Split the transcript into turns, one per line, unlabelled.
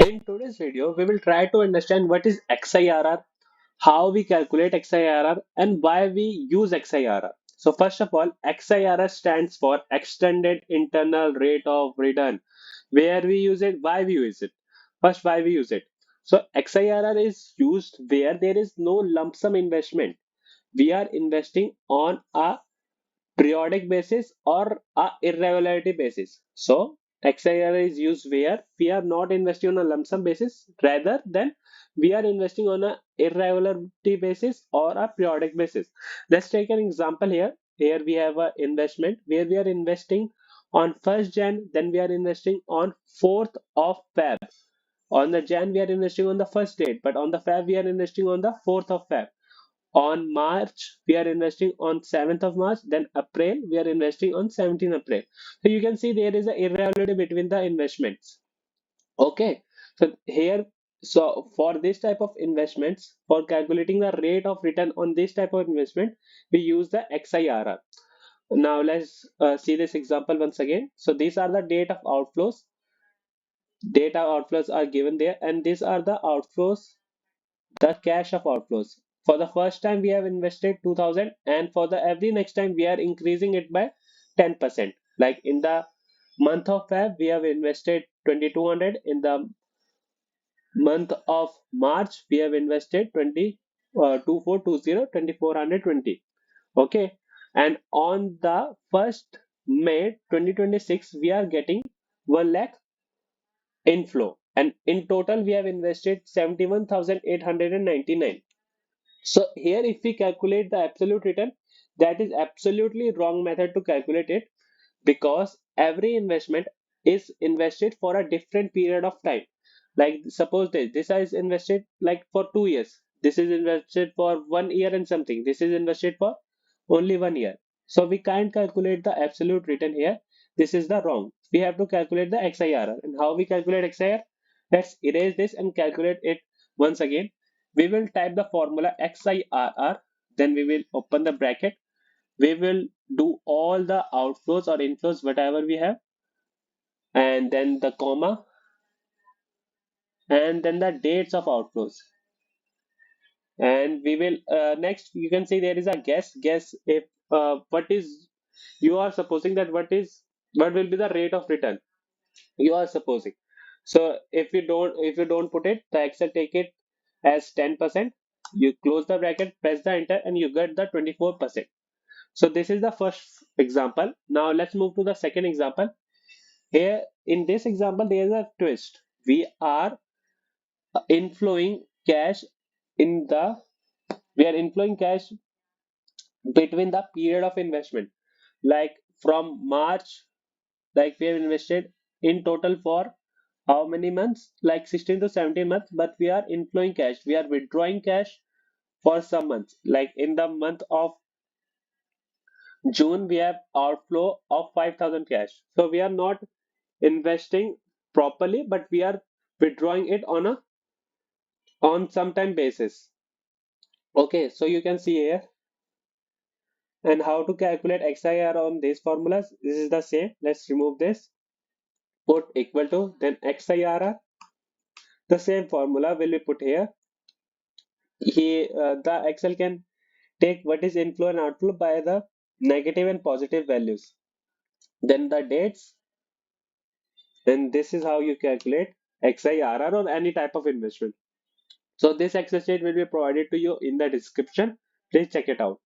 In today's video, we will try to understand what is XIRR, how we calculate XIRR, and why we use XIRR. So first of all, XIRR stands for Extended Internal Rate of Return. Where we use it, why we use it. First, why we use it. So XIRR is used where there is no lump sum investment. We are investing on a periodic basis or a irregularity basis. So XIR is used where we are not investing on a lump sum basis rather than we are investing on a irregularity basis or a periodic basis. Let's take an example here. Here we have an investment where we are investing on 1st Jan, then we are investing on 4th of Feb. On the Jan we are investing on the first date, but on the Feb we are investing on the 4th of Feb. On March, we are investing on 7th of March. Then April, we are investing on 17th April. So you can see there is an irregularity between the investments. Okay. So here, so for this type of investments, for calculating the rate of return on this type of investment, we use the XIRR. Now let's see this example once again. So these are the date of outflows. Data outflows are given there, and these are the outflows, the cash of outflows. For the first time we have invested 2000, and for the every next time we are increasing it by 10%. Like in the month of Feb we have invested 2200, in the month of March we have invested 2420. Okay, and on the 1st May 2026 we are getting 1 lakh inflow, and in total we have invested 71,899. So here if we calculate the absolute return, that is absolutely wrong method to calculate it, because every investment is invested for a different period of time. Like suppose this is invested like for 2 years. This is invested for 1 year and something. This is invested for only 1 year. So we can't calculate the absolute return here. This is the wrong. We have to calculate the XIRR. And how we calculate XIRR? Let's erase this and calculate it once again. We will type the formula XIRR, then we will open the bracket. We will do all the outflows or inflows, whatever we have, and then the comma, and then the dates of outflows. And we will next you can see there is a guess if what is, you are supposing that what will be the rate of return, you are supposing. So if you don't put it, the Excel take it as 10%. You close the bracket, press the enter, and you get the 24%. So this is the first example. Now let's move to the second example. Here in this example there is a twist. We are inflowing cash in the we are inflowing cash between the period of investment, like from March, like we have invested in total for how many months, like 16 to 17 months, but we are inflowing cash, we are withdrawing cash for some months. Like in the month of June we have outflow of 5,000 cash, so we are not investing properly, but we are withdrawing it on some time basis. Okay, so you can see here, and how to calculate XIR on these formulas. This is the same. Let's remove this. Put equal to, then XIRR. The same formula will be put here. The Excel can take what is inflow and outflow by the negative and positive values. Then the dates, and this is how you calculate XIRR on any type of investment. So this Excel sheet will be provided to you in the description. Please check it out.